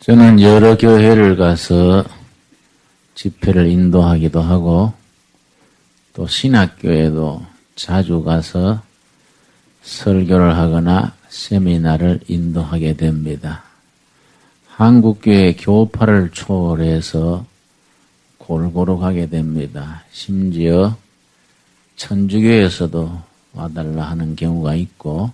저는 여러 교회를 가서 집회를 인도하기도 하고 또 신학교에도 자주 가서 설교를 하거나 세미나를 인도하게 됩니다. 한국교회 교파를 초월해서 골고루 가게 됩니다. 심지어 천주교에서도 와달라 하는 경우가 있고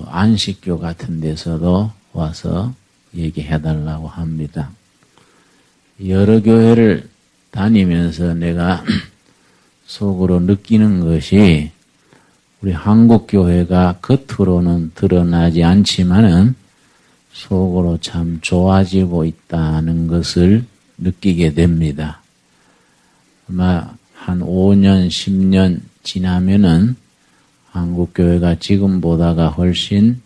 안식교 같은 데서도 와서 얘기해달라고 합니다. 여러 교회를 다니면서 내가 속으로 느끼는 것이 우리 한국교회가 겉으로는 드러나지 않지만은 속으로 참 좋아지고 있다는 것을 느끼게 됩니다. 아마 한 5년, 10년 지나면은 한국교회가 지금보다가 훨씬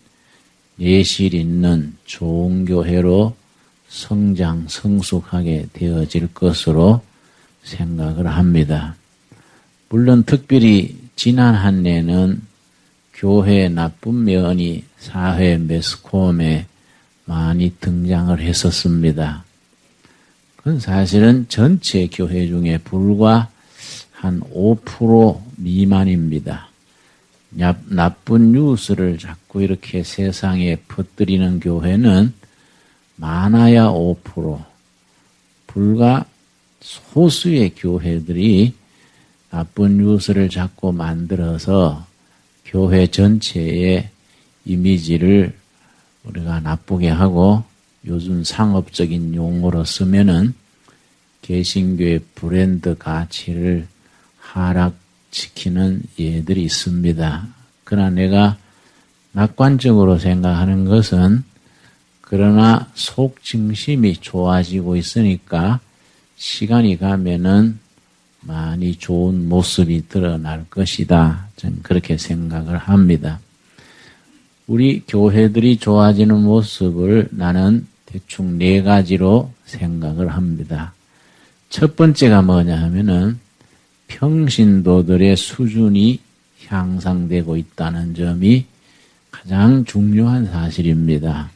예실 있는 좋은 교회로 성장, 성숙하게 되어질 것으로 생각을 합니다. 물론 특별히 지난 한 해는 교회의 나쁜 면이 사회 매스컴에 많이 등장을 했었습니다. 그건 사실은 전체 교회 중에 불과 한 5% 미만입니다. 나쁜 뉴스를 자꾸 이렇게 세상에 퍼뜨리는 교회는 많아야 5%, 불과 소수의 교회들이 나쁜 뉴스를 자꾸 만들어서 교회 전체의 이미지를 우리가 나쁘게 하고 요즘 상업적인 용어로 쓰면은 개신교의 브랜드 가치를 하락시키는 예들이 있습니다. 그러나 내가 낙관적으로 생각하는 것은 그러나 속 중심이 좋아지고 있으니까 시간이 가면은 많이 좋은 모습이 드러날 것이다. 저는 그렇게 생각을 합니다. 우리 교회들이 좋아지는 모습을 나는 대충 4가지로 생각을 합니다. 첫 번째가 뭐냐 하면은 평신도들의 수준이 향상되고 있다는 점이 가장 중요한 사실입니다.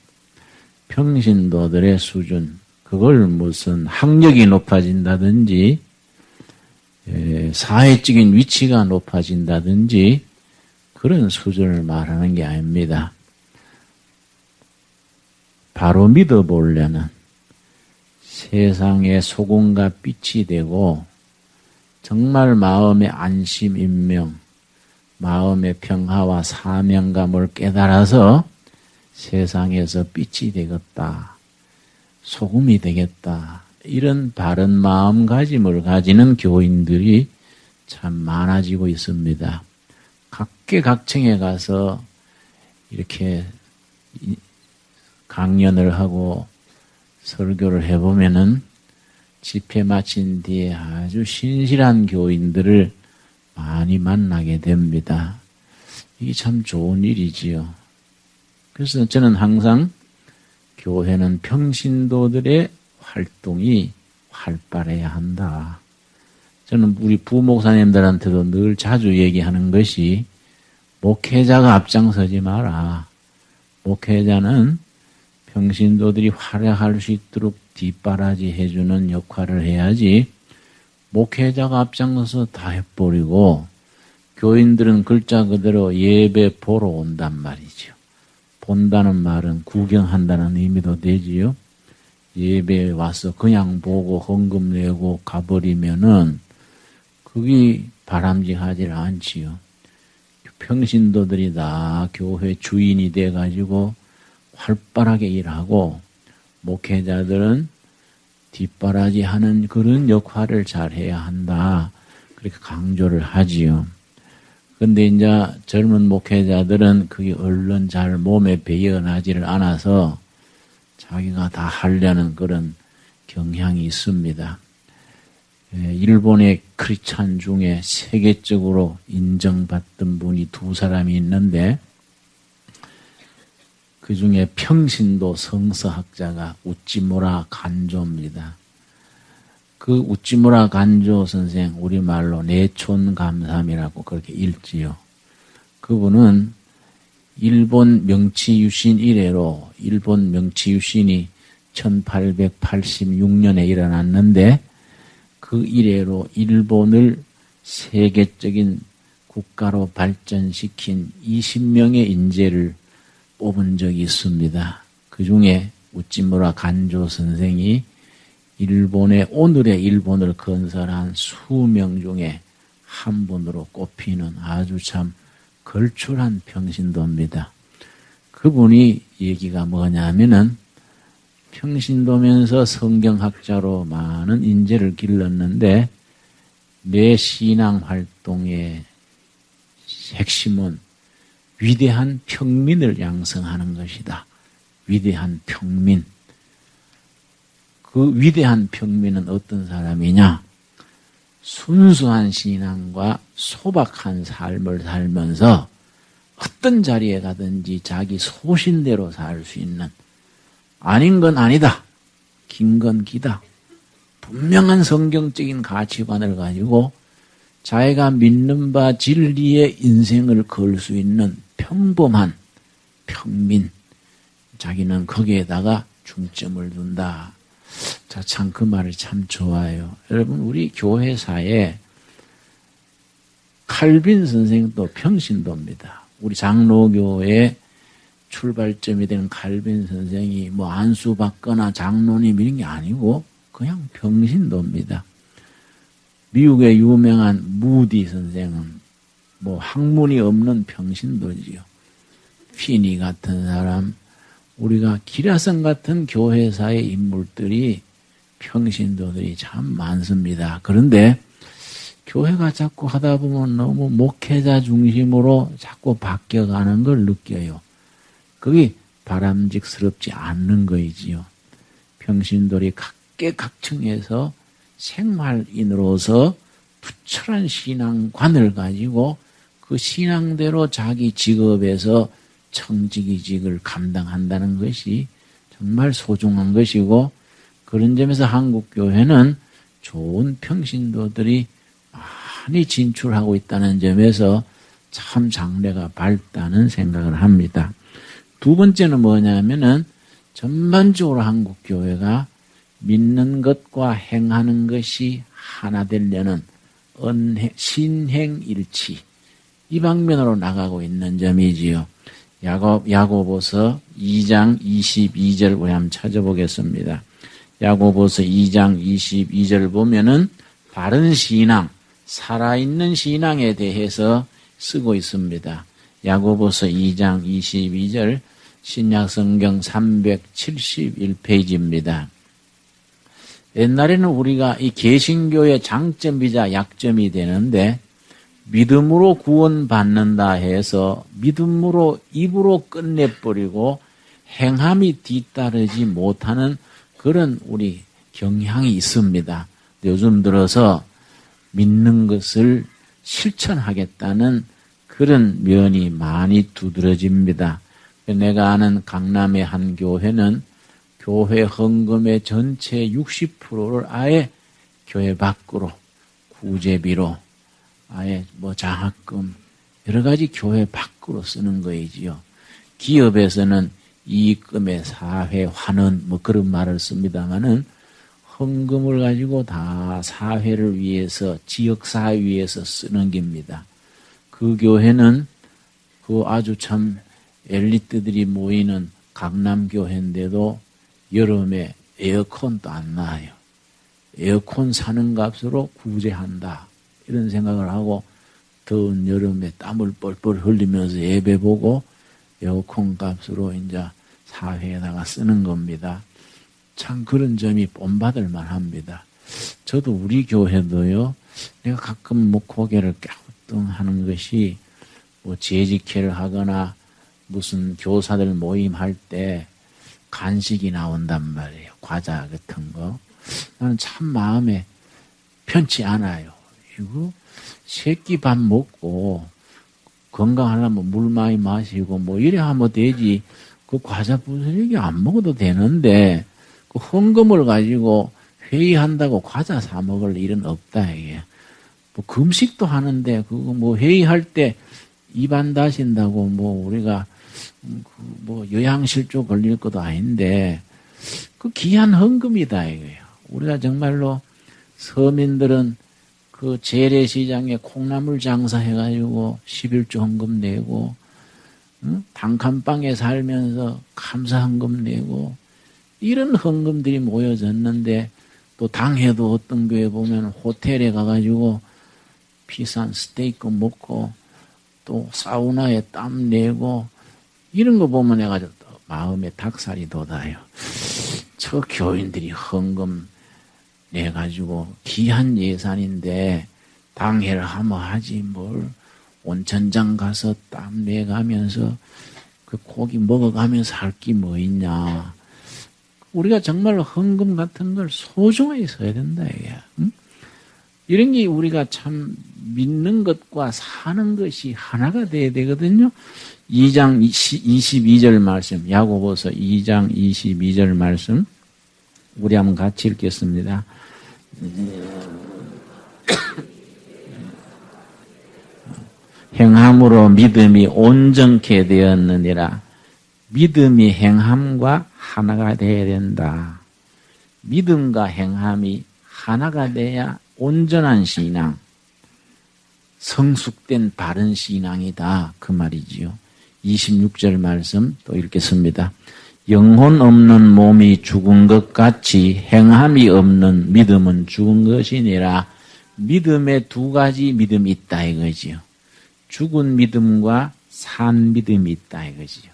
평신도들의 수준, 그걸 무슨 학력이 높아진다든지 사회적인 위치가 높아진다든지 그런 수준을 말하는 게 아닙니다. 바로 믿어보려는 세상의 소금과 빛이 되고 정말 마음의 안심, 인명, 마음의 평화와 사명감을 깨달아서 세상에서 빛이 되겠다, 소금이 되겠다, 이런 바른 마음가짐을 가지는 교인들이 참 많아지고 있습니다. 각계각층에 가서 이렇게 강연을 하고 설교를 해보면은 집회 마친 뒤에 아주 신실한 교인들을 많이 만나게 됩니다. 이게 참 좋은 일이지요. 그래서 저는 항상 교회는 평신도들의 활동이 활발해야 한다. 저는 우리 부목사님들한테도 늘 자주 얘기하는 것이 목회자가 앞장서지 마라. 목회자는 평신도들이 활약할 수 있도록 뒷바라지 해주는 역할을 해야지 목회자가 앞장서서 다 해버리고 교인들은 글자 그대로 예배 보러 온단 말이죠. 본다는 말은 구경한다는 의미도 되지요. 예배에 와서 그냥 보고 헌금 내고 가버리면은 그게 바람직하지 않지요. 평신도들이 다 교회 주인이 돼가지고 활발하게 일하고 목회자들은 뒷바라지 하는 그런 역할을 잘 해야 한다. 그렇게 강조를 하지요. 근데 이제 젊은 목회자들은 그게 얼른 잘 몸에 배어나지를 않아서 자기가 다 하려는 그런 경향이 있습니다. 일본의 크리스찬 중에 세계적으로 인정받던 분이 2사람이 있는데 그 중에 평신도 성서학자가 우찌무라 간조입니다. 그 우찌무라 간조 선생 우리말로 내촌감삼이라고 그렇게 읽지요. 그분은 일본 명치유신 이래로 일본 명치유신이 1886년에 일어났는데 그 이래로 일본을 세계적인 국가로 발전시킨 20명의 인재를 뽑은 적이 있습니다. 그 중에 우찌무라 간조 선생이 오늘의 일본을 건설한 수명 중에 한 분으로 꼽히는 아주 참 걸출한 평신도입니다. 그분이 얘기가 뭐냐면은 평신도면서 성경학자로 많은 인재를 길렀는데 내 신앙 활동의 핵심은 위대한 평민을 양성하는 것이다. 위대한 평민. 그 위대한 평민은 어떤 사람이냐? 순수한 신앙과 소박한 삶을 살면서 어떤 자리에 가든지 자기 소신대로 살 수 있는, 아닌 건 아니다, 긴 건 기다, 분명한 성경적인 가치관을 가지고 자기가 믿는 바 진리의 인생을 걸 수 있는 평범한 평민, 자기는 거기에다가 중점을 둔다. 자, 참 그 말이 참 좋아요. 여러분, 우리 교회사에 칼빈 선생도 평신도입니다. 우리 장로교의 출발점이 되는 칼빈 선생이 뭐 안수받거나 장로님 이런 게 아니고 그냥 평신도입니다. 미국의 유명한 무디 선생은 뭐 학문이 없는 평신도지요. 피니 같은 사람, 우리가 기라성 같은 교회사의 인물들이 평신도들이 참 많습니다. 그런데 교회가 자꾸 하다 보면 너무 목회자 중심으로 자꾸 바뀌어가는 걸 느껴요. 그게 바람직스럽지 않는 거이지요. 평신도들이 각계각층에서 생활인으로서 투철한 신앙관을 가지고 그 신앙대로 자기 직업에서 청지기직을 감당한다는 것이 정말 소중한 것이고, 그런 점에서 한국교회는 좋은 평신도들이 많이 진출하고 있다는 점에서 참 장래가 밝다는 생각을 합니다. 두 번째는 뭐냐면은 전반적으로 한국교회가 믿는 것과 행하는 것이 하나 되려는 신행일치, 이 방면으로 나가고 있는 점이지요. 야고보서 2장 22절 우리 한번 찾아보겠습니다. 야고보서 2장 22절 보면은 바른 신앙, 살아있는 신앙에 대해서 쓰고 있습니다. 야고보서 2장 22절 신약성경 371페이지입니다. 옛날에는 우리가 이 개신교의 장점이자 약점이 되는데, 믿음으로 구원받는다 해서 믿음으로 입으로 끝내버리고 행함이 뒤따르지 못하는 그런 우리 경향이 있습니다. 요즘 들어서 믿는 것을 실천하겠다는 그런 면이 많이 두드러집니다. 내가 아는 강남의 한 교회는 교회 헌금의 전체 60%를 아예 교회 밖으로 구제비로 아예 뭐 장학금 여러 가지 교회 밖으로 쓰는 거이지요. 기업에서는 이익금의 사회 환원 뭐 그런 말을 씁니다마는 헌금을 가지고 다 사회를 위해서 지역사회 위해서 쓰는 겁니다. 그 교회는 그 아주 참 엘리트들이 모이는 강남교회인데도 여름에 에어컨도 안 나와요. 에어컨 사는 값으로 구제한다, 이런 생각을 하고 더운 여름에 땀을 뻘뻘 흘리면서 예배 보고 에어컨 값으로 이제 사회에다가 쓰는 겁니다. 참 그런 점이 본받을 만합니다. 저도 우리 교회도요, 내가 가끔 뭐 고개를 갸우뚱하는 것이 뭐 재직회를 하거나 무슨 교사들 모임할 때 간식이 나온단 말이에요. 과자 같은 거. 나는 참 마음에 편치 않아요. 이거 새끼 밥 먹고 건강하려면 물 많이 마시고 뭐 이래 하면 되지. 그 과자 부스러기 안 먹어도 되는데 그 헌금을 가지고 회의한다고 과자 사 먹을 일은 없다 이게. 뭐 금식도 하는데 그거 뭐 회의할 때 입안 다신다고 뭐 우리가 뭐 영양실조 걸릴 것도 아닌데 그 귀한 헌금이다 이거예요. 우리가 정말로 서민들은 그 재래시장에 콩나물 장사해가지고 11조 헌금 내고, 단칸방에 살면서 감사헌금 내고, 이런 헌금들이 모여졌는데, 또 당해도 어떤 교회 보면 호텔에 가가지고 비싼 스테이크 먹고, 또 사우나에 땀 내고, 이런 거 보면 내가 마음에 닭살이 돋아요. 저 교인들이 헌금 내가지고 귀한 예산인데 당회를 하면 하지 뭘 온천장 가서 땀 내가면서 그 고기 먹어가면서 할 게 뭐 있냐. 우리가 정말로 헌금 같은 걸 소중하게 써야 된다 이게. 응? 이런 게 우리가 참 믿는 것과 사는 것이 하나가 돼야 되거든요. 2장 22절 말씀, 야고보서 2장 22절 말씀 우리 한번 같이 읽겠습니다. 행함으로 믿음이 온전케 되었느니라. 믿음이 행함과 하나가 되어야 된다. 믿음과 행함이 하나가 돼야 온전한 신앙, 성숙된 바른 신앙이다. 그 말이지요. 26절 말씀 또 읽겠습니다. 영혼 없는 몸이 죽은 것 같이 행함이 없는 믿음은 죽은 것이니라. 믿음에 두 가지 믿음이 있다 이거지요. 죽은 믿음과 산 믿음이 있다 이거지요.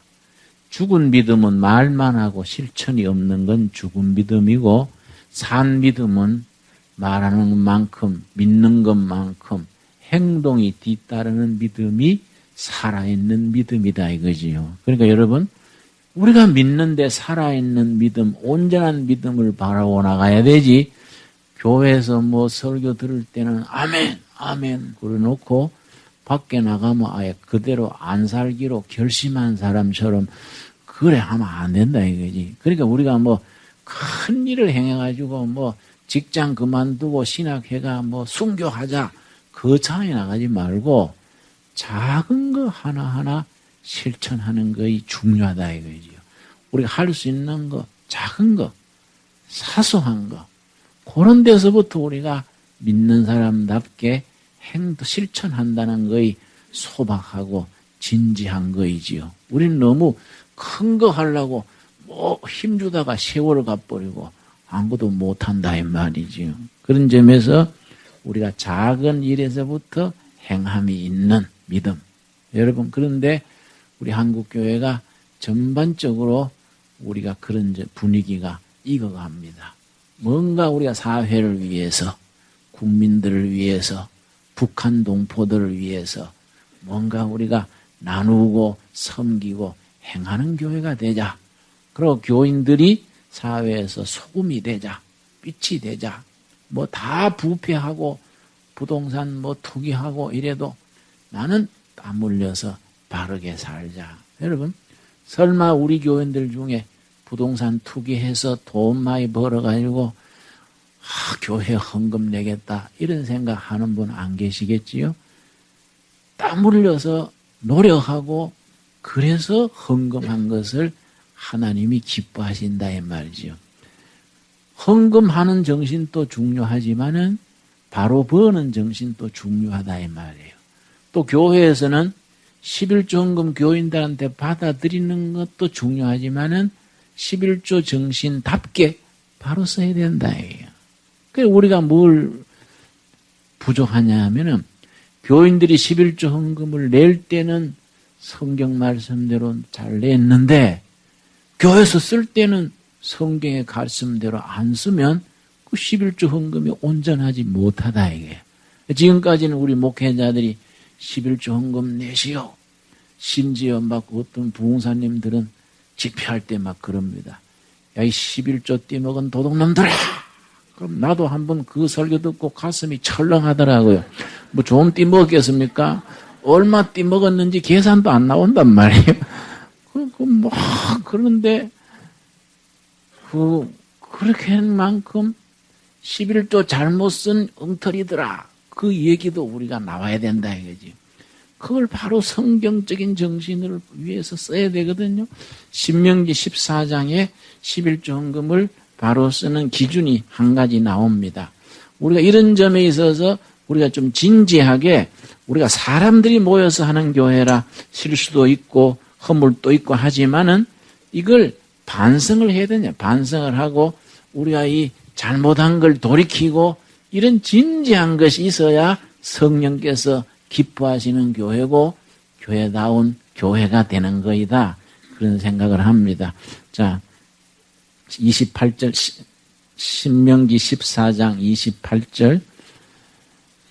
죽은 믿음은 말만 하고 실천이 없는 건 죽은 믿음이고, 산 믿음은 말하는 만큼 믿는 것만큼 행동이 뒤따르는 믿음이 살아있는 믿음이다 이거지요. 그러니까 여러분, 우리가 믿는데 살아있는 믿음, 온전한 믿음을 바라고 나가야 되지. 교회에서 뭐 설교 들을 때는 아멘, 아멘 그러놓고 밖에 나가면 아예 그대로 안 살기로 결심한 사람처럼 그래 하면 안 된다 이거지. 그러니까 우리가 뭐 큰 일을 행해가지고 뭐 직장 그만두고 신학회가 뭐 순교하자 거창하게 나가지 말고 작은 거 하나하나 실천하는 것이 중요하다 이거지요. 우리가 할 수 있는 거, 작은 거, 사소한 거, 그런 데서부터 우리가 믿는 사람답게 실천한다는 것이 소박하고 진지한 거이지요. 우리는 너무 큰 거 하려고 뭐 힘주다가 세월을 가버리고 아무것도 못한다 이 말이지요. 그런 점에서 우리가 작은 일에서부터 행함이 있는 믿음. 여러분, 그런데 우리 한국교회가 전반적으로 우리가 그런 분위기가 익어갑니다. 뭔가 우리가 사회를 위해서, 국민들을 위해서, 북한 동포들을 위해서 뭔가 우리가 나누고 섬기고 행하는 교회가 되자. 그리고 교인들이 사회에서 소금이 되자. 빛이 되자. 뭐 다 부패하고 부동산 뭐 투기하고 이래도 나는 땀 흘려서 바르게 살자. 여러분, 설마 우리 교인들 중에 부동산 투기해서 돈 많이 벌어가지고 교회 헌금 내겠다 이런 생각하는 분 안 계시겠지요? 땀 흘려서 노력하고 그래서 헌금한 것을 하나님이 기뻐하신다 이 말이죠. 헌금하는 정신도 중요하지만은 바로 버는 정신도 중요하다 이 말이에요. 또 교회에서는 11조 헌금 교인들한테 받아들이는 것도 중요하지만은 11조 정신답게 바로 써야 된다 이에요. 그래서 우리가 뭘 부족하냐 하면은 교인들이 11조 헌금을 낼 때는 성경 말씀대로 잘 냈는데 교회에서 쓸 때는 성경의 가르침대로 안 쓰면 그 11조 헌금이 온전하지 못하다 이게. 지금까지는 우리 목회자들이 11조 헌금 내시오. 심지어 막 어떤 부흥사님들은 집회할 때 막 그럽니다. 야, 이 11조 띠먹은 도둑놈들아. 그럼 나도 한번 그 설교 듣고 가슴이 철렁하더라고요. 뭐 좀 띠먹었겠습니까? 얼마 띠먹었는지 계산도 안 나온단 말이에요. 뭐 그런데 그렇게 한 만큼 11조 잘못 쓴 엉터리더라. 그 얘기도 우리가 나와야 된다 이거지. 그걸 바로 성경적인 정신을 위해서 써야 되거든요. 신명기 14장에 11조 헌금을 바로 쓰는 기준이 한 가지 나옵니다. 우리가 이런 점에 있어서 우리가 좀 진지하게 우리가 사람들이 모여서 하는 교회라 실수도 있고 허물도 있고 하지만은 이걸 반성을 해야 되냐. 반성을 하고 우리가 이 잘못한 걸 돌이키고 이런 진지한 것이 있어야 성령께서 기뻐하시는 교회고 교회다운 교회가 되는 거이다. 그런 생각을 합니다. 자, 28절 신명기 14장 28절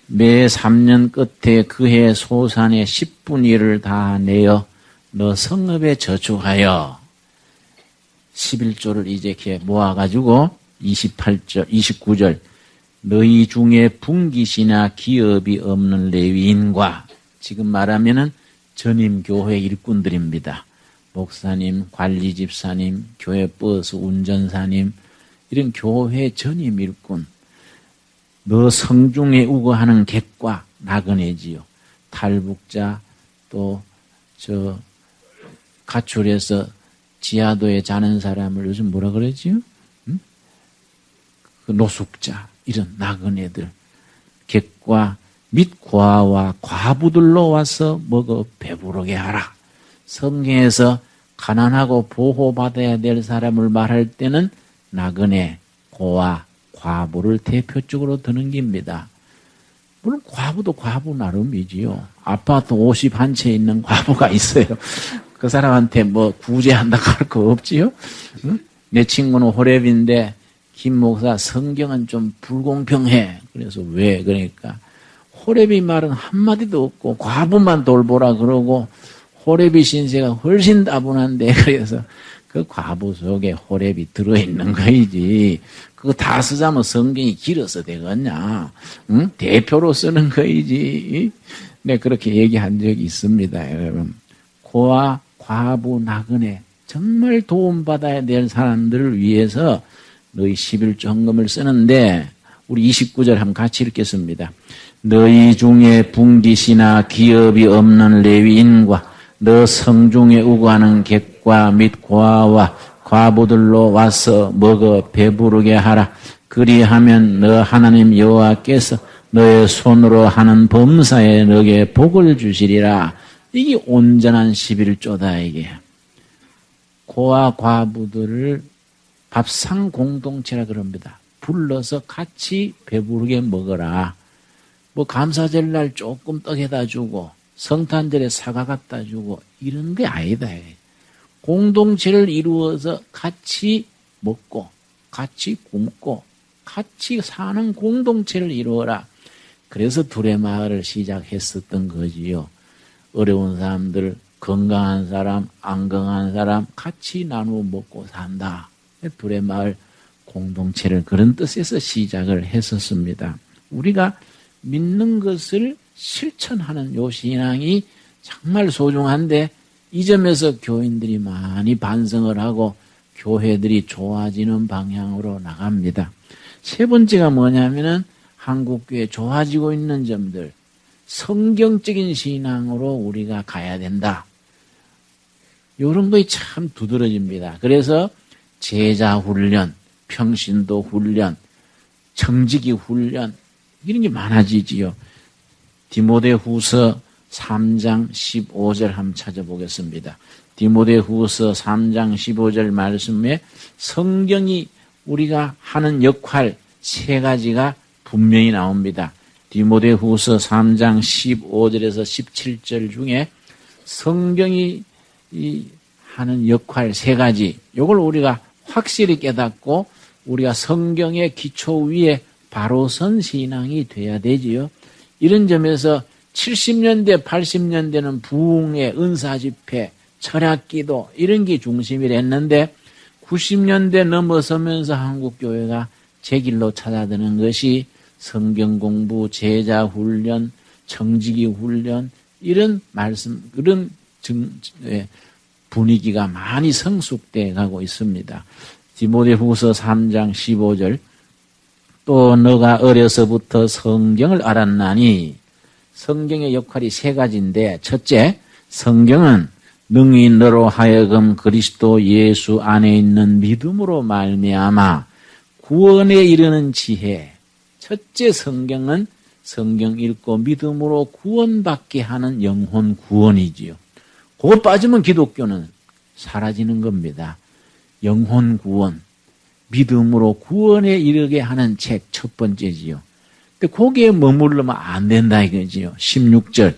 매 3년 끝에 그해 소산의 10분의 1을 다 내어 너 성읍에 저축하여 11조를 이제 이렇게 모아가지고 28절 29절 너희 중에 분깃이나 기업이 없는 레위인과 지금 말하면은 전임 교회 일꾼들입니다. 목사님, 관리집사님, 교회 버스 운전사님 이런 교회 전임 일꾼 너 성중에 우거하는 객과 나그네지요. 탈북자 또 가출해서 지하도에 자는 사람을 요즘 뭐라 그러지요? 응? 그 노숙자 이런 나그네들 객과 및 고아와 과부들로 와서 먹어 배부르게 하라. 성경에서 가난하고 보호받아야 될 사람을 말할 때는 나그네, 고아, 과부를 대표적으로 드는 겁니다. 물론 과부도 과부 나름이지요. 아파트 50한 채 있는 과부가 있어요. 그 사람한테 뭐 구제한다고 할 거 없지요? 응? 내 친구는 호랩인데 김 목사 성경은 좀 불공평해. 그래서 왜? 그러니까 호랩이 말은 한마디도 없고 과부만 돌보라 그러고 호랩이 신세가 훨씬 다분한데 그래서 그 과부 속에 호랩이 들어있는 거이지. 그거 다 쓰자면 성경이 길어서 되겠냐. 응? 대표로 쓰는 거이지. 네, 그렇게 얘기한 적이 있습니다, 여러분. 고아, 과부, 나그네 정말 도움받아야 될 사람들을 위해서 너희 11조 헌금을 쓰는데 우리 29절 한번 같이 읽겠습니다. 너희 중에 분깃이나 기업이 없는 레위인과 너 성중에 우거하는 객과 및 고아와 과부들로 와서 먹어 배부르게 하라. 그리하면 너 하나님 여호와께서 너의 손으로 하는 범사에 너에게 복을 주시리라. 이게 온전한 11조다 이게. 고아 과부들을 밥상 공동체라 그럽니다. 불러서 같이 배부르게 먹어라. 뭐 감사절날 조금 떡에다 주고 성탄절에 사과 갖다 주고 이런 게 아니다. 공동체를 이루어서 같이 먹고 같이 굶고 같이 사는 공동체를 이루어라. 그래서 두레마을을 시작했었던 거지요. 어려운 사람들, 건강한 사람, 안 건강한 사람 같이 나누어 먹고 산다. 두레마을 공동체를 그런 뜻에서 시작을 했었습니다. 우리가 믿는 것을 실천하는 요 신앙이 정말 소중한데 이 점에서 교인들이 많이 반성을 하고 교회들이 좋아지는 방향으로 나갑니다. 세 번째가 뭐냐면은 한국교회 좋아지고 있는 점들, 성경적인 신앙으로 우리가 가야 된다. 이런 거에 참 두드러집니다. 그래서 제자 훈련, 평신도 훈련, 청지기 훈련 이런 게 많아지지요. 디모데후서 3장 15절 한번 찾아보겠습니다. 디모데후서 3장 15절 말씀에 성경이 우리가 하는 역할 세 가지가 분명히 나옵니다. 디모데후서 3장 15절에서 17절 중에 성경이 하는 역할 세 가지, 이걸 우리가 확실히 깨닫고 우리가 성경의 기초 위에 바로 선 신앙이 돼야 되지요. 이런 점에서 70년대, 80년대는 부흥의 은사 집회, 철학기도 이런 게 중심이 됐는데 90년대 넘어서면서 한국교회가 제 길로 찾아드는 것이 성경 공부, 제자 훈련, 청지기 훈련 이런 말씀, 그런 분위기가 많이 성숙돼 가고 있습니다. 디모데후서 3장 15절 또 너가 어려서부터 성경을 알았나니 성경의 역할이 세 가지인데 첫째, 성경은 능히 너로 하여금 그리스도 예수 안에 있는 믿음으로 말미암아 구원에 이르는 지혜. 첫째 성경은 성경 읽고 믿음으로 구원받게 하는 영혼 구원이지요. 그거 빠지면 기독교는 사라지는 겁니다. 영혼 구원, 믿음으로 구원에 이르게 하는 책 첫 번째지요. 근데 거기에 머무르면 안 된다 이거지요. 16절.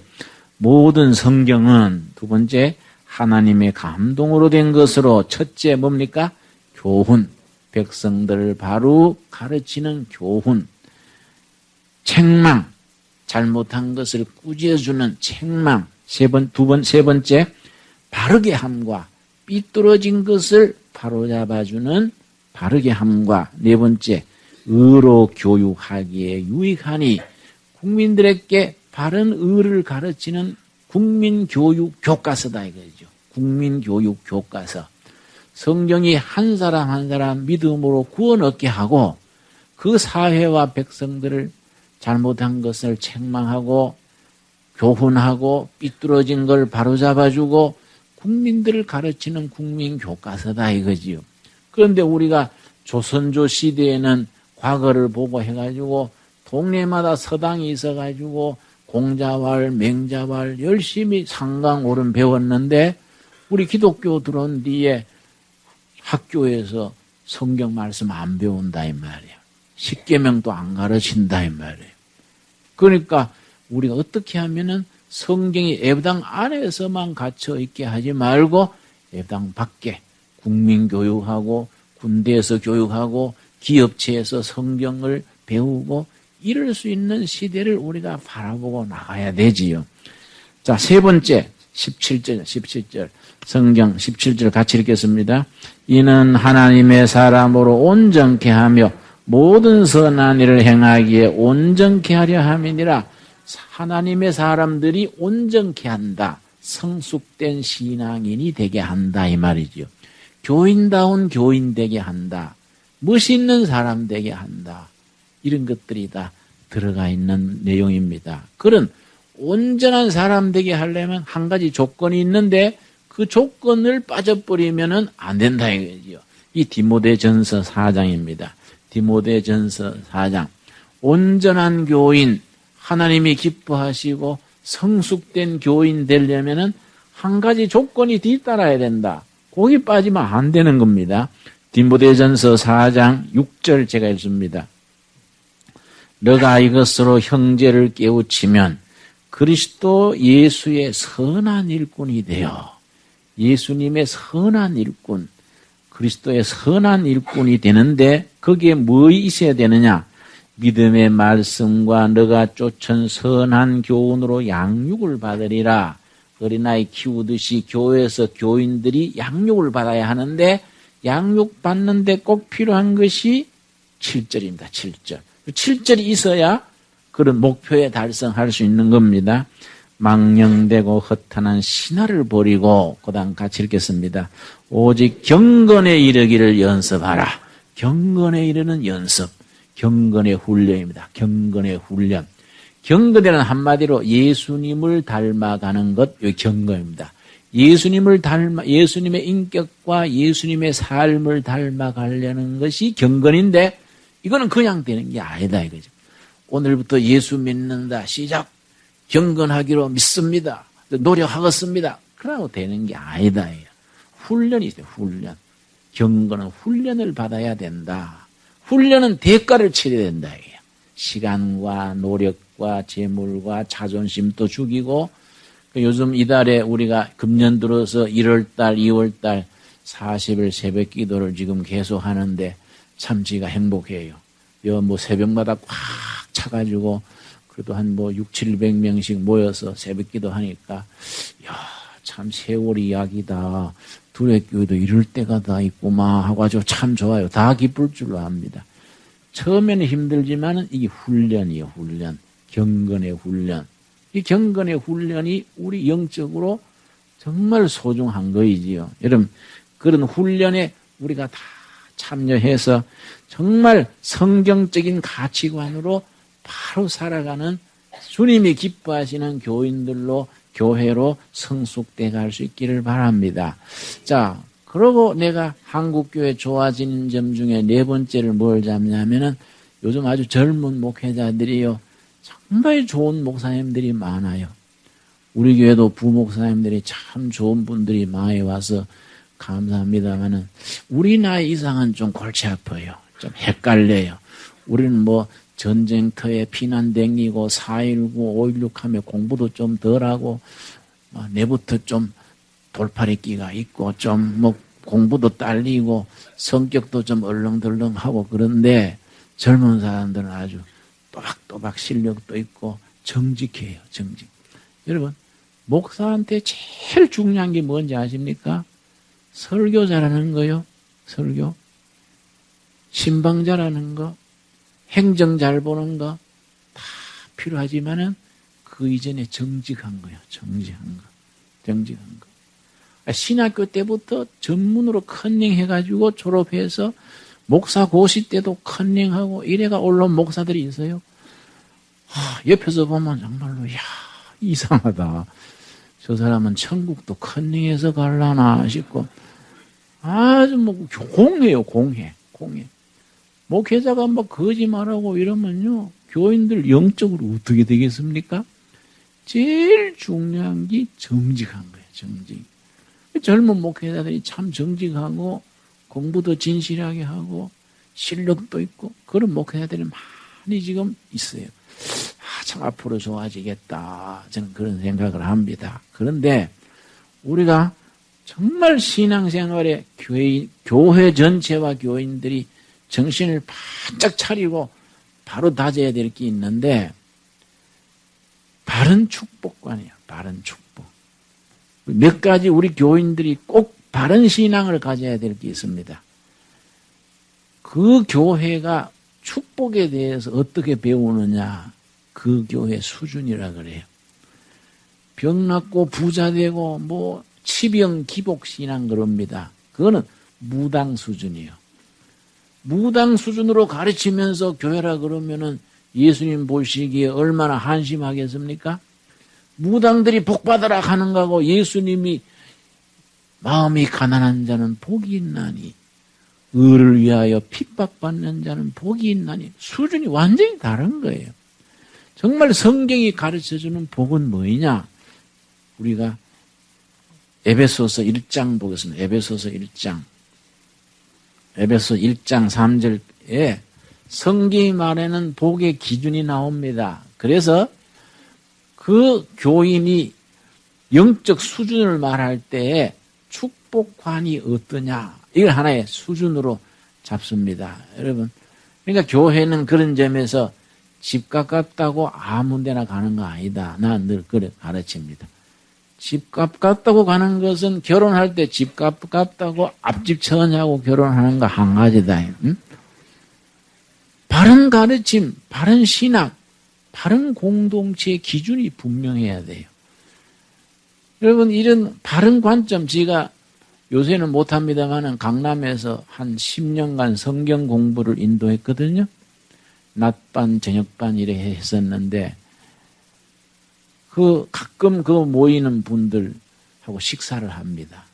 모든 성경은 두 번째 하나님의 감동으로 된 것으로 첫째 뭡니까? 교훈. 백성들을 바로 가르치는 교훈. 책망. 잘못한 것을 꾸짖어주는 책망. 세 번째 바르게 함과 삐뚤어진 것을 바로잡아주는 바르게 함과 네 번째 의로 교육하기에 유익하니 국민들에게 바른 의를 가르치는 국민교육 교과서다 이거죠. 국민교육 교과서. 성경이 한 사람 한 사람 믿음으로 구원 얻게 하고 그 사회와 백성들을 잘못한 것을 책망하고 교훈하고 삐뚤어진 걸 바로잡아주고 국민들을 가르치는 국민교과서다 이거지요. 그런데 우리가 조선조 시대에는 과거를 보고 해가지고 동네마다 서당이 있어가지고 공자왈, 맹자왈 열심히 상강오름 배웠는데 우리 기독교 들어온 뒤에 학교에서 성경 말씀 안 배운다 이 말이에요. 십계명도 안 가르친다 이 말이에요. 그러니까 우리가 어떻게 하면은 성경이 예배당 안에서만 갇혀 있게 하지 말고 예배당 밖에 국민교육하고 군대에서 교육하고 기업체에서 성경을 배우고 이럴 수 있는 시대를 우리가 바라보고 나가야 되지요. 자, 세 번째 17절 성경 17절 같이 읽겠습니다. 이는 하나님의 사람으로 온전케 하며 모든 선한 일을 행하기에 온전케 하려 함이니라. 하나님의 사람들이 온전케 한다. 성숙된 신앙인이 되게 한다 이 말이죠. 교인다운 교인 되게 한다. 멋있는 사람 되게 한다. 이런 것들이 다 들어가 있는 내용입니다. 그런 온전한 사람 되게 하려면 한 가지 조건이 있는데 그 조건을 빠져버리면 안 된다 이거죠. 이 디모데전서 4장입니다. 디모데전서 4장. 온전한 교인, 하나님이 기뻐하시고 성숙된 교인 되려면 한 가지 조건이 뒤따라야 된다. 거기 빠지면 안 되는 겁니다. 디모데전서 4장 6절 제가 읽습니다. 너가 이것으로 형제를 깨우치면 그리스도 예수의 선한 일꾼이 되어 예수님의 선한 일꾼, 그리스도의 선한 일꾼이 되는데 거기에 뭐 있어야 되느냐? 믿음의 말씀과 너가 쫓은 선한 교훈으로 양육을 받으리라. 어린아이 키우듯이 교회에서 교인들이 양육을 받아야 하는데 양육 받는데 꼭 필요한 것이 7절입니다. 7절. 7절이 있어야 그런 목표에 달성할 수 있는 겁니다. 망령되고 허탄한 신화를 버리고 그 다음 같이 읽겠습니다. 오직 경건에 이르기를 연습하라. 경건에 이르는 연습. 경건의 훈련입니다. 경건의 훈련. 경건이라는 한마디로 예수님을 닮아가는 것, 여기 경건입니다. 예수님의 인격과 예수님의 삶을 닮아가려는 것이 경건인데 이거는 그냥 되는 게 아니다 이거죠. 오늘부터 예수 믿는다 시작. 경건하기로 믿습니다. 노력하겠습니다. 그러고 되는 게 아니다. 훈련이 있어요. 훈련. 경건은 훈련을 받아야 된다. 훈련은 대가를 치러야 된다. 시간과 노력과 재물과 자존심도 죽이고 요즘 이달에 우리가 금년 들어서 1월달, 2월달 40일 새벽 기도를 지금 계속 하는데 참 제가 행복해요. 뭐 새벽마다 꽉 차가지고 그래도 한 600-700명씩 모여서 새벽 기도 하니까 참 세월이 약이다. 두레교회도 이럴 때가 다 있구만 하고 아주 참 좋아요. 다 기쁠 줄로 압니다. 처음에는 힘들지만 이게 훈련이에요. 훈련. 경건의 훈련. 이 경건의 훈련이 우리 영적으로 정말 소중한 거이지요. 여러분 그런 훈련에 우리가 다 참여해서 정말 성경적인 가치관으로 바로 살아가는 주님이 기뻐하시는 교인들로 교회로 성숙돼 갈 수 있기를 바랍니다. 자, 그러고 내가 한국교회 좋아지는 점 중에 네 번째를 뭘 잡냐면은 요즘 아주 젊은 목회자들이요. 정말 좋은 목사님들이 많아요. 우리 교회도 부목사님들이 참 좋은 분들이 많이 와서 감사합니다만은 우리 나이 이상은 좀 골치 아파요. 좀 헷갈려요. 우리는 뭐 전쟁터에 피난 댕기고 4.19, 5.16 하며 공부도 좀 덜하고 내부터 좀 돌팔이끼가 있고 좀 뭐 공부도 딸리고 성격도 좀 얼렁덜렁하고 그런데 젊은 사람들은 아주 또박또박 실력도 있고 정직해요. 정직. 여러분 목사한테 제일 중요한 게 뭔지 아십니까? 설교 잘하는 거요. 설교. 신방 잘하는 거. 행정 잘 보는 거. 다 필요하지만은 그 이전에 정직한 거예요. 정직한 거. 정직한 거. 신학교 때부터 전문으로 컨닝해가지고 졸업해서 목사 고시 때도 컨닝하고 이래가 올라온 목사들이 있어요. 옆에서 보면 정말로 이상하다. 저 사람은 천국도 컨닝해서 갈라나 싶고 아주 뭐 공해요. 공해. 목회자가 뭐 거짓말하고 이러면요 교인들 영적으로 어떻게 되겠습니까? 제일 중요한 게 정직한 거예요. 정직. 젊은 목회자들이 참 정직하고 공부도 진실하게 하고 실력도 있고 그런 목회자들이 많이 지금 있어요. 참 앞으로 좋아지겠다. 저는 그런 생각을 합니다. 그런데 우리가 정말 신앙생활에 교회 전체와 교인들이 정신을 바짝 차리고 바로 다져야 될 게 있는데 바른 축복관이에요. 바른 축복. 몇 가지 우리 교인들이 꼭 바른 신앙을 가져야 될 게 있습니다. 그 교회가 축복에 대해서 어떻게 배우느냐. 그 교회 수준이라 그래요. 병 낫고 부자 되고 뭐 치병 기복 신앙 그럽니다. 그거는 무당 수준이에요. 무당 수준으로 가르치면서 교회라 그러면은 예수님 보시기에 얼마나 한심하겠습니까? 무당들이 복받으라 하는 거하고 예수님이 마음이 가난한 자는 복이 있나니 의를 위하여 핍박받는 자는 복이 있나니 수준이 완전히 다른 거예요. 정말 성경이 가르쳐주는 복은 뭐냐? 우리가 에베소서 1장 보겠습니다. 에베소서 1장 3절에 성경이 말하는 복의 기준이 나옵니다. 그래서 그 교인이 영적 수준을 말할 때에 축복관이 어떠냐 이걸 하나의 수준으로 잡습니다. 여러분 그러니까 교회는 그런 점에서 집 가깝다고 아무 데나 가는 거 아니다. 난 늘 그래 가르칩니다. 집 가깝다고 가는 것은 결혼할 때 집 가깝다고 앞집 처녀하고 결혼하는 거 한 가지다. 응? 바른 가르침, 바른 신학, 바른 공동체의 기준이 분명해야 돼요. 여러분 이런 바른 관점 제가 요새는 못합니다만 강남에서 한 10년간 성경 공부를 인도했거든요. 낮반 저녁반 이렇게 했었는데 가끔 모이는 분들하고 식사를 합니다.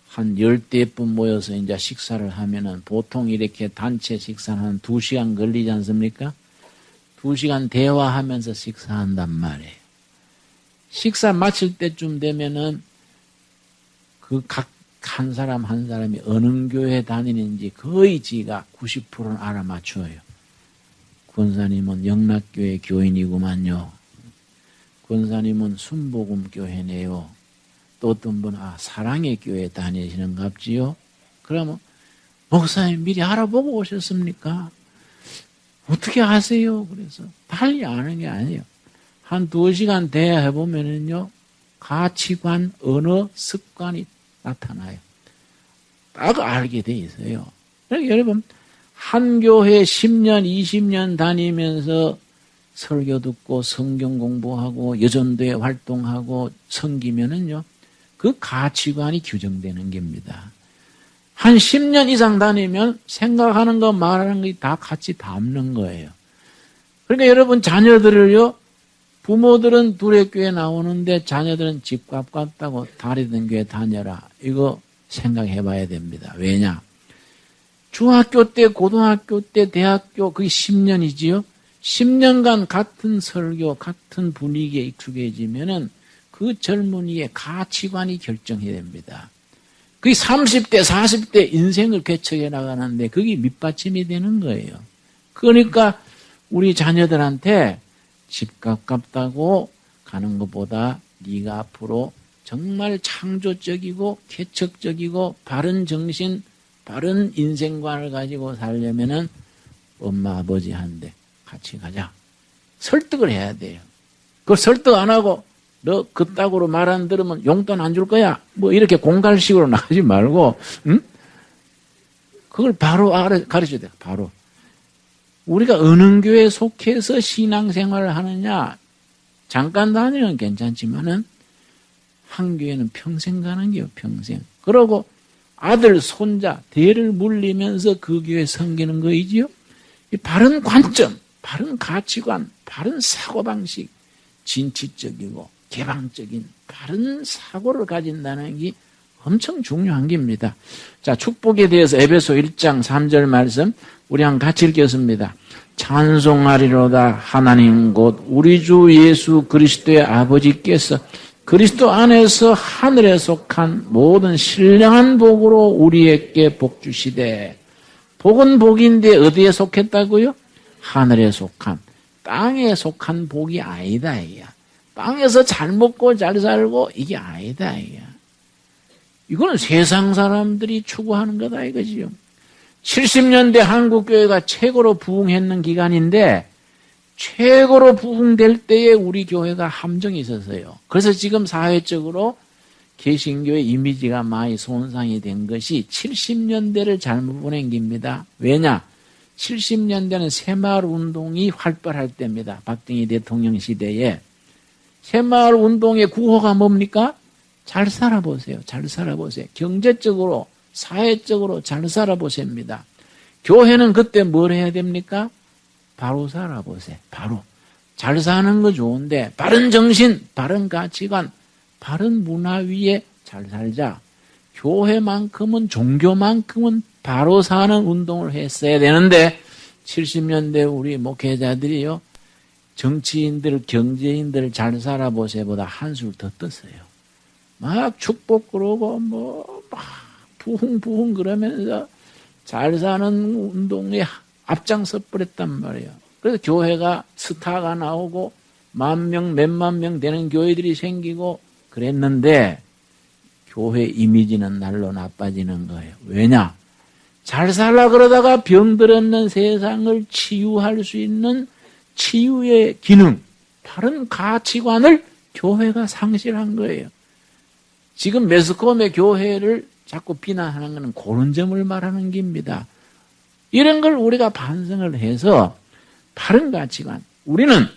한 10대 분 모여서 이제 식사를 하면은 보통 이렇게 단체 식사는 한 2시간 걸리지 않습니까? 2시간 대화하면서 식사한단 말이에요. 식사 마칠 때쯤 되면은 그 각 한 사람 한 사람이 어느 교회 다니는지 거의 지가 90%는 알아맞혀요. 권사님은 영락교회 교인이구만요. 권사님은 순복음교회네요. 또 어떤 분은 사랑의 교회 다니시는갑지요. 그러면 목사님 미리 알아보고 오셨습니까? 어떻게 아세요? 그래서 달리 아는 게 아니에요. 한 2시간 대화해보면은요, 가치관, 언어, 습관이 나타나요. 딱 알게 돼 있어요. 그러니까 여러분, 한 교회 10년, 20년 다니면서 설교 듣고 성경 공부하고 여전도에 활동하고 섬기면은요, 그 가치관이 규정되는 겁니다. 한 10년 이상 다니면 생각하는 거 말하는 거 다 같이 담는 거예요. 그러니까 여러분 자녀들을요, 부모들은 둘의 교회 나오는데 자녀들은 집 가깝다고 다니던 교회 다녀라. 이거 생각해 봐야 됩니다. 왜냐? 중학교 때, 고등학교 때, 대학교 그게 10년이지요. 10년간 같은 설교, 같은 분위기에 익숙해지면은 그 젊은이의 가치관이 결정해야 됩니다. 그게 30대, 40대 인생을 개척해 나가는데 그게 밑받침이 되는 거예요. 그러니까 우리 자녀들한테 집 가깝다고 가는 것보다 네가 앞으로 정말 창조적이고 개척적이고 바른 정신, 바른 인생관을 가지고 살려면은 엄마 아버지한테 같이 가자. 설득을 해야 돼요. 그걸 설득 안 하고 너 그따구로 말 안 들으면 용돈 안 줄 거야. 뭐 이렇게 공갈식으로 나가지 말고, 응? 그걸 바로 가르쳐야 돼요. 바로. 우리가 어느 교회에 속해서 신앙생활을 하느냐, 잠깐 다니면 괜찮지만은 한 교회는 평생 가는 게요, 평생. 그러고 아들, 손자, 대를 물리면서 그 교회 섬기는 거이지요. 이 바른 관점, 바른 가치관, 바른 사고방식, 진취적이고 개방적인 바른 사고를 가진다는 게 엄청 중요한 겁니다. 자, 축복에 대해서 에베소 1장 3절 말씀 우리 한번 같이 읽겠습니다. 찬송하리로다 하나님 곧 우리 주 예수 그리스도의 아버지께서 그리스도 안에서 하늘에 속한 모든 신령한 복으로 우리에게 복 주시되, 복은 복인데 어디에 속했다고요? 하늘에 속한, 땅에 속한 복이 아니다 이야. 땅에서 잘 먹고 잘 살고 이게 아니다 이야. 이거는 세상 사람들이 추구하는 거다 이거지요. 70년대 한국교회가 최고로 부흥했는 기간인데 최고로 부흥될 때에 우리 교회가 함정이 있었어요. 그래서 지금 사회적으로 개신교의 이미지가 많이 손상이 된 것이 70년대를 잘못 보낸 겁니다. 왜냐? 70년대는 새마을 운동이 활발할 때입니다. 박정희 대통령 시대에. 새마을 운동의 구호가 뭡니까? 잘 살아보세요. 잘 살아보세요. 경제적으로, 사회적으로 잘 살아보십니다. 교회는 그때 뭘 해야 됩니까? 바로 살아보세요. 바로. 잘 사는 거 좋은데 바른 정신, 바른 가치관, 바른 문화 위에 잘 살자. 교회만큼은, 종교만큼은 바로 사는 운동을 했어야 되는데 70년대 우리 목회자들이요, 정치인들, 경제인들 잘 살아보세보다 한술 더 떴어요. 막 축복 그러고 막 부흥 그러면서 잘 사는 운동에 앞장서 버렸단 말이에요. 그래서 교회가 스타가 나오고 만 명, 몇만 명 되는 교회들이 생기고 그랬는데 교회 이미지는 날로 나빠지는 거예요. 왜냐? 잘 살라 그러다가 병들었는 세상을 치유할 수 있는 치유의 기능, 바른 가치관을 교회가 상실한 거예요. 지금 매스컴의 교회를 자꾸 비난하는 것은 그런 점을 말하는 겁니다. 이런 걸 우리가 반성을 해서 바른 가치관, 우리는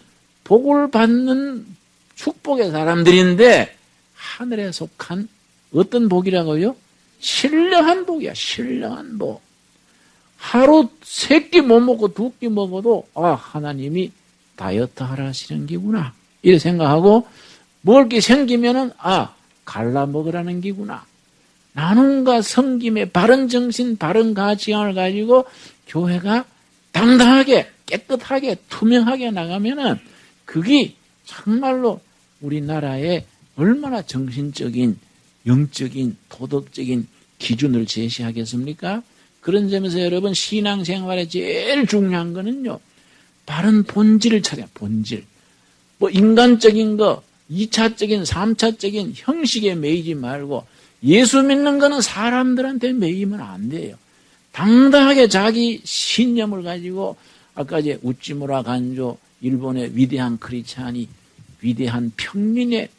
복을 받는 축복의 사람들인데 하늘에 속한 어떤 복이라고요? 신령한 복이야. 신령한 복. 하루 3끼 못 먹고 2끼 먹어도 하나님이 다이어트 하라 하시는 기구나 이렇게 생각하고, 먹을 게 생기면은 갈라 먹으라는 기구나. 나눔과 섬김의 바른 정신, 바른 가치관을 가지고 교회가 당당하게, 깨끗하게, 투명하게 나가면은 그게 정말로 우리나라에 얼마나 정신적인, 영적인, 도덕적인 기준을 제시하겠습니까? 그런 점에서 여러분, 신앙생활에 제일 중요한 거는요, 바른 본질을 찾아요. 본질. 뭐 인간적인 거, 2차적인, 3차적인 형식에 매이지 말고 예수 믿는 거는 사람들한테 매이면 안 돼요. 당당하게 자기 신념을 가지고, 아까 이제 우찌무라 간조, 일본의 위대한 크리스찬이 위대한 평민의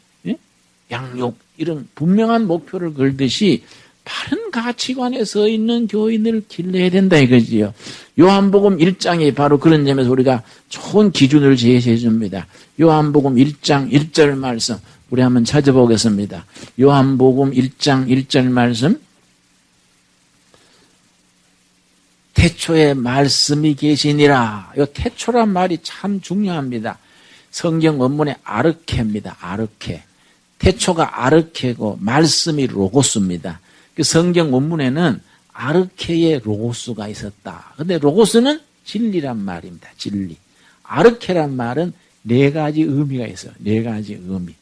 양육, 이런 분명한 목표를 걸듯이 바른 가치관에 서 있는 교인을 길러야 된다 이거지요. 요한복음 1장이 바로 그런 점에서 우리가 좋은 기준을 제시해 줍니다. 요한복음 1장 1절 말씀 우리 한번 찾아보겠습니다. 요한복음 1장 1절 말씀. 태초에 말씀이 계시니라. 이 태초란 말이 참 중요합니다. 성경 원문에 아르케입니다. 아르케. 태초가 아르케고 말씀이 로고스입니다. 그 성경 원문에는 아르케에 로고스가 있었다. 근데 로고스는 진리란 말입니다. 진리. 아르케란 말은 네 가지 의미가 있어요. 네 가지 의미.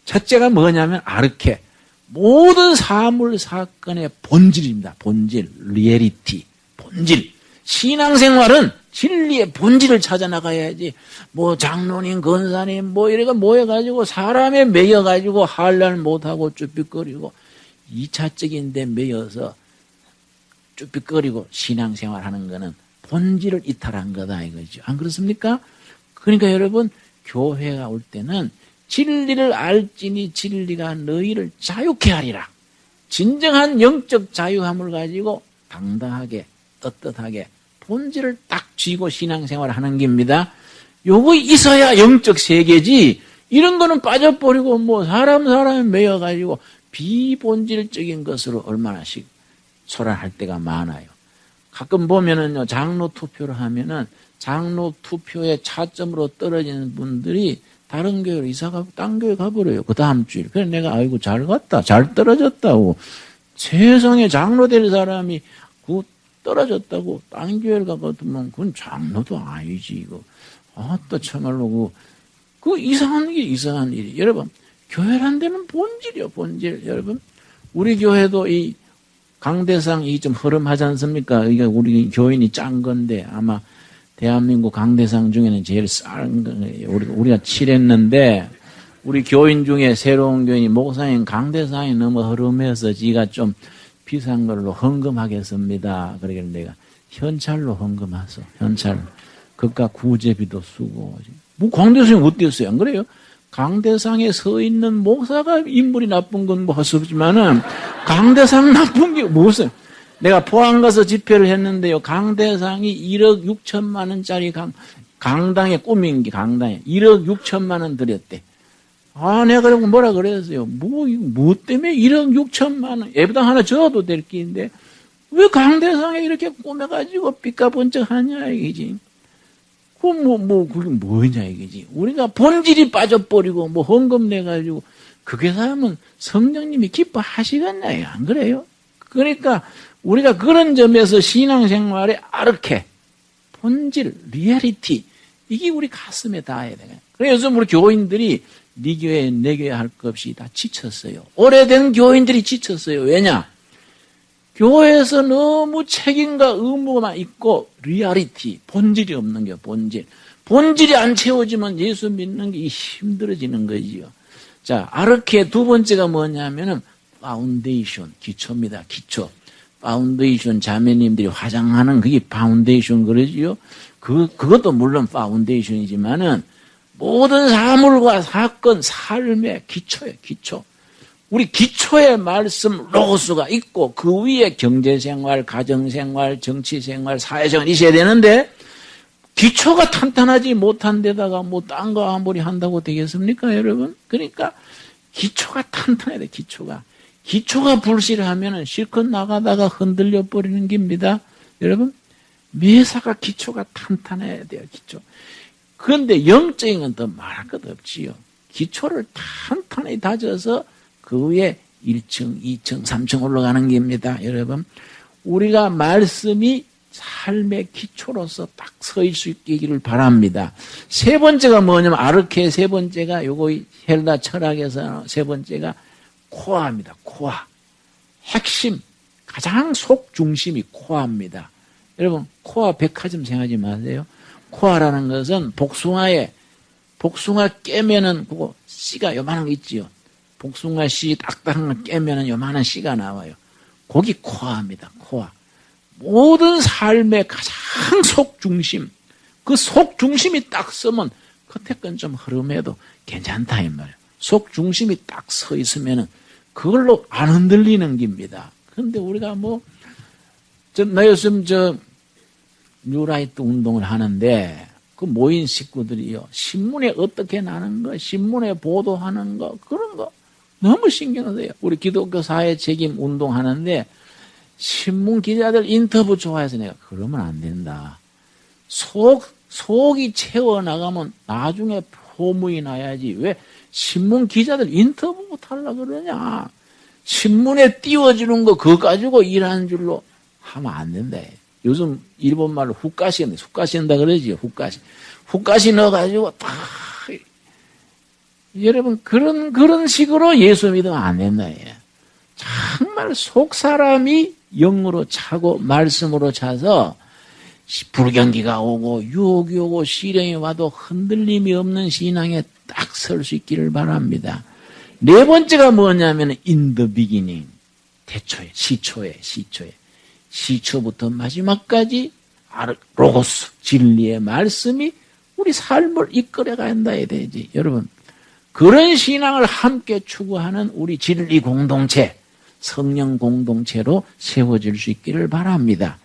첫째가 뭐냐면 아르케. 모든 사물 사건의 본질입니다. 본질, 리얼리티, 본질. 신앙생활은 진리의 본질을 찾아 나가야지. 뭐 장로님, 권사님 뭐 이래가 모여가지고 사람에 매여가지고 한란 못하고 쭈삣거리고 2차적인 데 매여서 쭈삣거리고 신앙생활하는 거는 본질을 이탈한 거다 이거죠. 안 그렇습니까? 그러니까 여러분 교회가 올 때는 진리를 알지니 진리가 너희를 자유케 하리라. 진정한 영적 자유함을 가지고 당당하게 떳떳하게 본질을 딱 쥐고 신앙생활을 하는 겁니다. 요거 있어야 영적 세계지. 이런 거는 빠져버리고 뭐 사람에 매여가지고 비본질적인 것으로 얼마나씩 소란할 때가 많아요. 가끔 보면은요, 장로 투표를 하면은 장로 투표의 차점으로 떨어지는 분들이 다른 교회로 이사가고 딴 교회 가버려요. 그 다음 주일. 그래서 내가 아이고 잘 갔다. 잘 떨어졌다고. 세상에 장로 될 사람이 그 떨어졌다고 딴 교회를 가거든요. 그건 장로도 아니지 이거. 또 참말로 그 이상한 게 이상한 일이. 여러분 교회란 데는 본질이요. 본질. 여러분 우리 교회도 이 강대상이 좀 허름하지 않습니까? 이게 우리 교인이 짠 건데 아마 대한민국 강대상 중에는 제일 싼 거예요. 우리가 칠했는데 우리 교인 중에 새로운 교인이 목사님 강대상이 너무 허름해서 지가 좀 비싼 걸로 헌금하겠습니다. 그러길래 내가 현찰로 헌금하소. 현찰. 그깟 구제비도 쓰고. 뭐 강대상이 어땠어요? 안 그래요? 강대상에 서 있는 목사가 인물이 나쁜 건 뭐 할 수 없지만은 강대상 나쁜 게 무엇은? 내가 포항 가서 집회를 했는데요. 강대상이 1억 6천만 원짜리 강당에 꾸민 게 강당에 1억 6천만 원 들였대. 내가 그러고 뭐라 그랬어요. 뭐 때문에 1억 6천만 원, 예배당 하나 줘도 될 끼인데, 왜 강대상에 이렇게 꾸며가지고 삐까번쩍 하냐, 이거지. 그게 뭐냐, 이거지. 우리가 본질이 빠져버리고, 헌금 내가지고, 그게 사람은 성령님이 기뻐하시겠나요? 안 그래요? 그러니까, 우리가 그런 점에서 신앙생활에 아르케, 본질, 리얼리티, 이게 우리 가슴에 닿아야 돼요. 그래서 우리 교인들이 네 교회, 내 교회 할 것 없이 다 지쳤어요. 오래된 교인들이 지쳤어요. 왜냐? 교회에서 너무 책임과 의무만 있고 리얼리티, 본질이 없는 게 본질. 본질이 안 채워지면 예수 믿는 게 힘들어지는 거지요. 자, 아르케 두 번째가 뭐냐면은 파운데이션, 기초입니다. 기초. 파운데이션 자매님들이 화장하는 그게 파운데이션 그러지요. 그것도 물론 파운데이션이지만은 모든 사물과 사건, 삶의 기초예요, 기초. 우리 기초의 말씀, 로고스가 있고, 그 위에 경제생활, 가정생활, 정치생활, 사회생활 있어야 되는데, 기초가 탄탄하지 못한 데다가 딴 거 아무리 한다고 되겠습니까, 여러분? 그러니까, 기초가 탄탄해야 돼, 기초가. 기초가 불실하면은 실컷 나가다가 흔들려 버리는 겁니다. 여러분, 매사가 기초가 탄탄해야 돼요, 기초. 그런데 영적인 건 더 말할 것 없지요. 기초를 탄탄히 다져서 그 위에 1층, 2층, 3층 올라가는 겁니다. 여러분, 우리가 말씀이 삶의 기초로서 딱 서 있을 수 있기를 바랍니다. 세 번째가 뭐냐면 아르케 세 번째가 요거 헬라 철학에서 세 번째가 코아입니다. 코아. 핵심, 가장 속 중심이 코아입니다. 여러분, 코아 백화점 생각하지 마세요. 코아라는 것은 복숭아 깨면은 그거 씨가 요만한 거 있지요. 복숭아 씨 딱딱한 거 깨면은 요만한 씨가 나와요. 거기 코아입니다. 코아. 모든 삶의 가장 속중심. 그 속중심이 딱 서면 겉에 건 좀 흐름해도 괜찮다 이 말이에요. 속중심이 딱 서 있으면은 그걸로 안 흔들리는 겁니다. 그런데 우리가 나 요즘 뉴라이트 운동을 하는데 그 모인 식구들이요. 신문에 어떻게 나는 거, 신문에 보도하는 거, 그런 거 너무 신경 써요. 우리 기독교 사회 책임 운동하는데 신문 기자들 인터뷰 좋아해서 내가 그러면 안 된다. 속이 채워나가면 나중에 포문이 나야지. 왜 신문 기자들 인터뷰 못하려고 그러냐. 신문에 띄워주는 거 그거 가지고 일하는 줄로 하면 안 된다. 요즘 일본말로 훅가시한다 그러지요. 훅가시 넣어가지고 다 여러분 그런 식으로 예수 믿으면 안 된다. 정말 속 사람이 영으로 차고 말씀으로 차서 불경기가 오고 유혹이 오고 시련이 와도 흔들림이 없는 신앙에 딱 설 수 있기를 바랍니다. 네 번째가 뭐냐면 in the beginning, 태초에, 시초부터 마지막까지 로고스, 진리의 말씀이 우리 삶을 이끌어 간다야 되지. 여러분, 그런 신앙을 함께 추구하는 우리 진리 공동체, 성령 공동체로 세워질 수 있기를 바랍니다.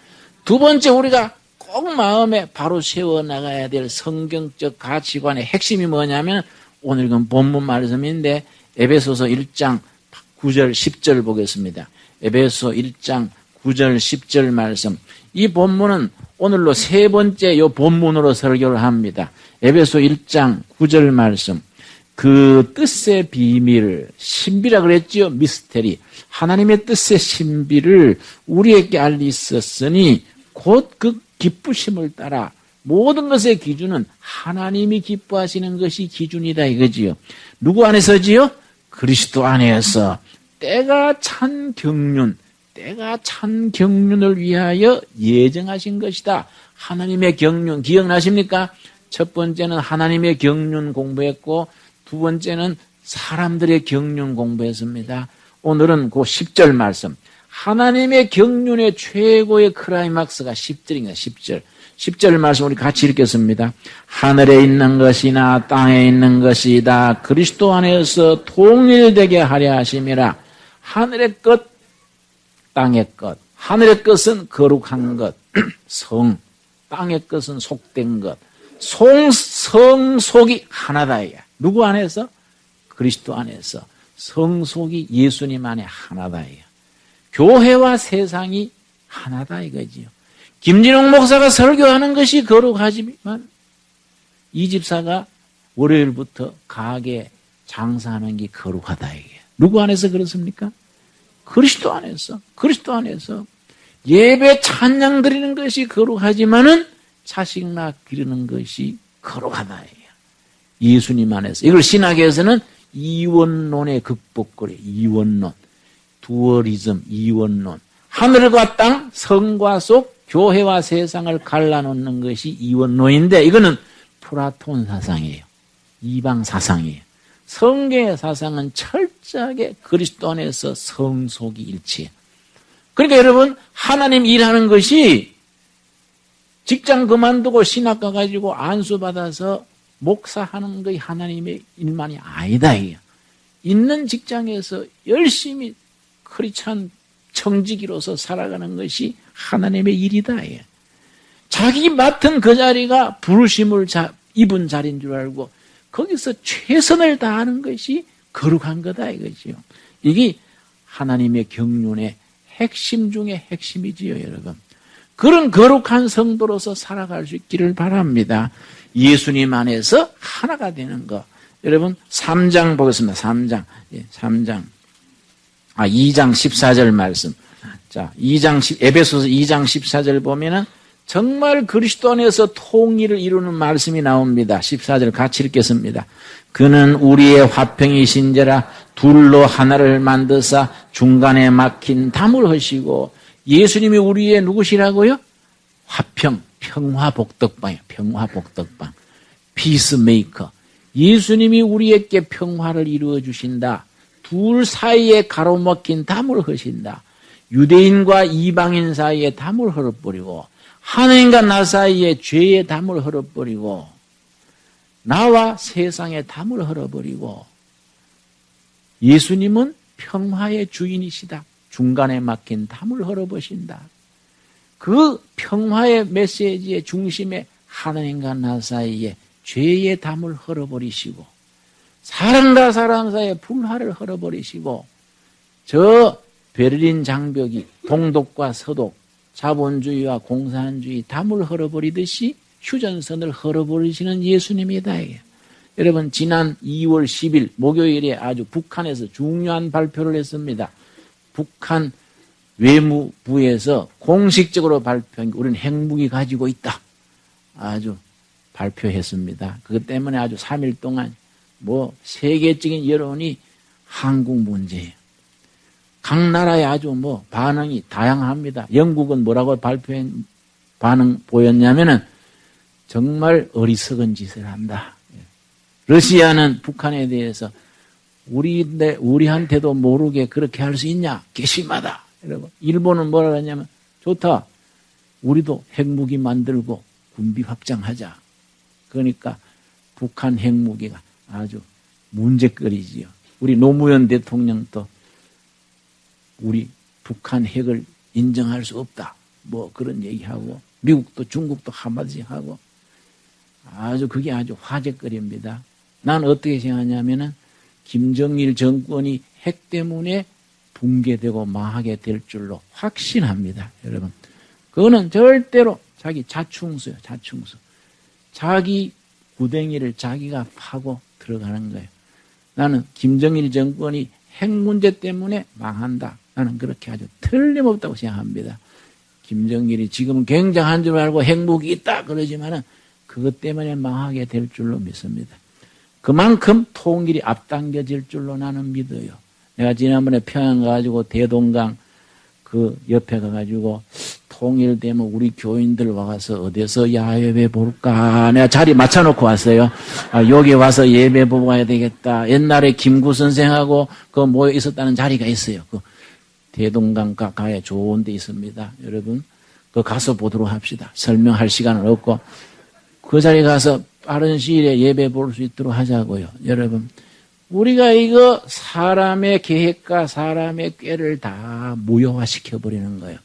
두 번째, 우리가 꼭 마음에 바로 세워나가야 될 성경적 가치관의 핵심이 뭐냐면 오늘 이건 본문 말씀인데 에베소서 1장 9절 10절 보겠습니다. 에베소 1장 9절 10절 말씀. 이 본문은 오늘로 세 번째 요 본문으로 설교를 합니다. 에베소 1장 9절 말씀. 그 뜻의 비밀을, 신비라 그랬지요. 미스테리. 하나님의 뜻의 신비를 우리에게 알리셨으니 곧 그 기쁘심을 따라 모든 것의 기준은 하나님이 기뻐하시는 것이 기준이다 이거지요. 누구 안에서지요? 그리스도 안에서 때가 찬 경륜을 위하여 예정하신 것이다. 하나님의 경륜 기억나십니까? 첫 번째는 하나님의 경륜 공부했고 두 번째는 사람들의 경륜 공부했습니다. 오늘은 그 10절 말씀. 하나님의 경륜의 최고의 클라이막스가 10절입니다. 10절 말씀 우리 같이 읽겠습니다. 하늘에 있는 것이나 땅에 있는 것이 다 그리스도 안에서 통일되게 하려 하심이라. 하늘의 것, 땅의 것. 하늘의 것은 거룩한 것, 성. 땅의 것은 속된 것. 성속이 하나다. 누구 안에서? 그리스도 안에서. 성속이 예수님 안에 하나다. 교회와 세상이 하나다 이거지요. 김진홍 목사가 설교하는 것이 거룩하지만 이 집사가 월요일부터 가게 장사하는 게 거룩하다 이게. 누구 안에서 그렇습니까? 그리스도 안에서. 예배 찬양 드리는 것이 거룩하지만은 자식 낳 기르는 것이 거룩하다 이게. 예수님 안에서. 이걸 신학에서는 이원론의 극복거래. 이원론. 두어리즘, 이원론. 하늘과 땅, 성과 속, 교회와 세상을 갈라놓는 것이 이원론인데 이거는 플라톤 사상이에요. 이방 사상이에요. 성경의 사상은 철저하게 그리스도 안에서 성속이 일치해요. 그러니까 여러분 하나님 일하는 것이 직장 그만두고 신학 가가지고 안수 받아서 목사하는 것이 하나님의 일만이 아니다. 있는 직장에서 열심히 크리스찬 청지기로서 살아가는 것이 하나님의 일이다. 자기 맡은 그 자리가 부르심을 입은 자리인 줄 알고 거기서 최선을 다하는 것이 거룩한 거다 이거지요. 이게 하나님의 경륜의 핵심 중에 핵심이지요, 여러분. 그런 거룩한 성도로서 살아갈 수 있기를 바랍니다. 예수님 안에서 하나가 되는 것. 여러분 3장 보겠습니다. 3장. 2장 14절 말씀. 자, 에베소서 2장 14절 보면은 정말 그리스도 안에서 통일을 이루는 말씀이 나옵니다. 14절 같이 읽겠습니다. 그는 우리의 화평이신지라 둘로 하나를 만드사 중간에 막힌 담을 하시고. 예수님이 우리의 누구시라고요? 화평, 평화복덕방이에요. 평화복덕방. 피스메이커. 예수님이 우리에게 평화를 이루어 주신다. 둘 사이에 가로막힌 담을 하신다. 유대인과 이방인 사이에 담을 헐어버리고 하나님과 나 사이에 죄의 담을 헐어버리고 나와 세상의 담을 헐어버리고 예수님은 평화의 주인이시다. 중간에 막힌 담을 헐어버신다. 그 평화의 메시지의 중심에 하나님과 나 사이에 죄의 담을 헐어버리시고 사람과 사람 사이에 불화를 헐어버리시고 저 베를린 장벽이 동독과 서독, 자본주의와 공산주의 담을 헐어버리듯이 휴전선을 헐어버리시는 예수님이다. 여러분 지난 2월 10일 목요일에 아주 북한에서 중요한 발표를 했습니다. 북한 외무부에서 공식적으로 발표한 게 우리는 핵무기 가지고 있다. 아주 발표했습니다. 그것 때문에 아주 3일 동안 세계적인 여론이 한국 문제예요. 각 나라에 아주 반응이 다양합니다. 영국은 뭐라고 반응 보였냐면은 정말 어리석은 짓을 한다. 러시아는 북한에 대해서 우리한테도 모르게 그렇게 할 수 있냐? 괘씸하다. 이러고 일본은 뭐라 하냐면 좋다. 우리도 핵무기 만들고 군비 확장하자. 그러니까 북한 핵무기가 아주 문제거리지요. 우리 노무현 대통령도 우리 북한 핵을 인정할 수 없다. 그런 얘기하고 미국도 중국도 한마디씩 하고 그게 아주 화제거리입니다. 난 어떻게 생각하냐면은 김정일 정권이 핵 때문에 붕괴되고 망하게 될 줄로 확신합니다. 여러분. 그거는 절대로 자기 자충수예요. 자충수. 자기 구덩이를 자기가 파고 들어가는 거예요. 나는 김정일 정권이 핵 문제 때문에 망한다. 나는 그렇게 아주 틀림없다고 생각합니다. 김정일이 지금 굉장한 줄 알고 핵무기 있다 그러지만은 그것 때문에 망하게 될 줄로 믿습니다. 그만큼 통일이 앞당겨질 줄로 나는 믿어요. 내가 지난번에 평양 가가지고 대동강 그 옆에 가가지고 통일되면 우리 교인들 와서 어디서 야외 볼까? 내가 자리 맞춰놓고 왔어요. 여기 와서 예배 보고 가야 되겠다. 옛날에 김구 선생하고 그 모여 있었다는 자리가 있어요. 그 대동강 가까이에 좋은 데 있습니다. 여러분, 그 가서 보도록 합시다. 설명할 시간은 없고 그 자리에 가서 빠른 시일에 예배 볼 수 있도록 하자고요. 여러분, 우리가 이거 사람의 계획과 사람의 꾀를 다 무효화시켜버리는 거예요.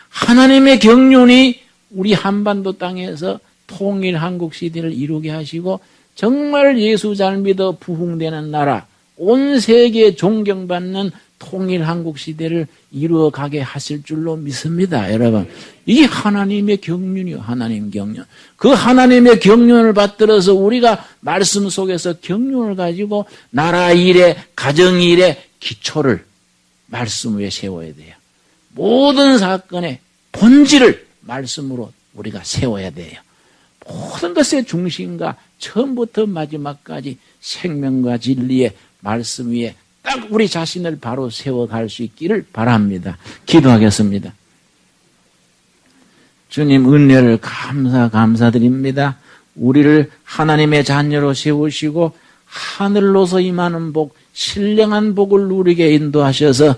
하나님의 경륜이 우리 한반도 땅에서 통일 한국 시대를 이루게 하시고 정말 예수 잘 믿어 부흥되는 나라, 온 세계에 존경받는 통일 한국 시대를 이루어가게 하실 줄로 믿습니다. 여러분, 이게 하나님의 경륜이요. 하나님 경륜. 그 하나님의 경륜을 받들어서 우리가 말씀 속에서 경륜을 가지고 나라 일에 가정 일에 기초를 말씀 위에 세워야 돼요. 모든 사건의 본질을 말씀으로 우리가 세워야 돼요. 모든 것의 중심과 처음부터 마지막까지 생명과 진리의 말씀 위에 딱 우리 자신을 바로 세워갈 수 있기를 바랍니다. 기도하겠습니다. 주님 은혜를 감사드립니다. 우리를 하나님의 자녀로 세우시고 하늘로서 임하는 복, 신령한 복을 누리게 인도하셔서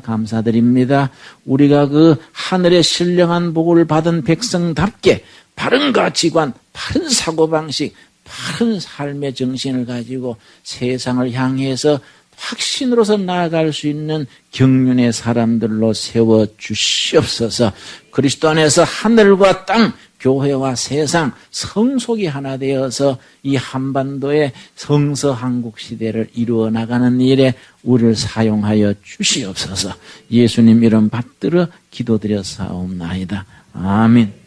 감사드립니다. 우리가 그 하늘의 신령한 복을 받은 백성답게 바른 가치관, 바른 사고방식, 바른 삶의 정신을 가지고 세상을 향해서 확신으로서 나아갈 수 있는 경륜의 사람들로 세워주시옵소서. 그리스도 안에서 하늘과 땅, 교회와 세상, 성속이 하나 되어서 이 한반도의 성서 한국 시대를 이루어 나가는 일에 우리를 사용하여 주시옵소서. 예수님 이름 받들어 기도드려 사옵나이다. 아멘.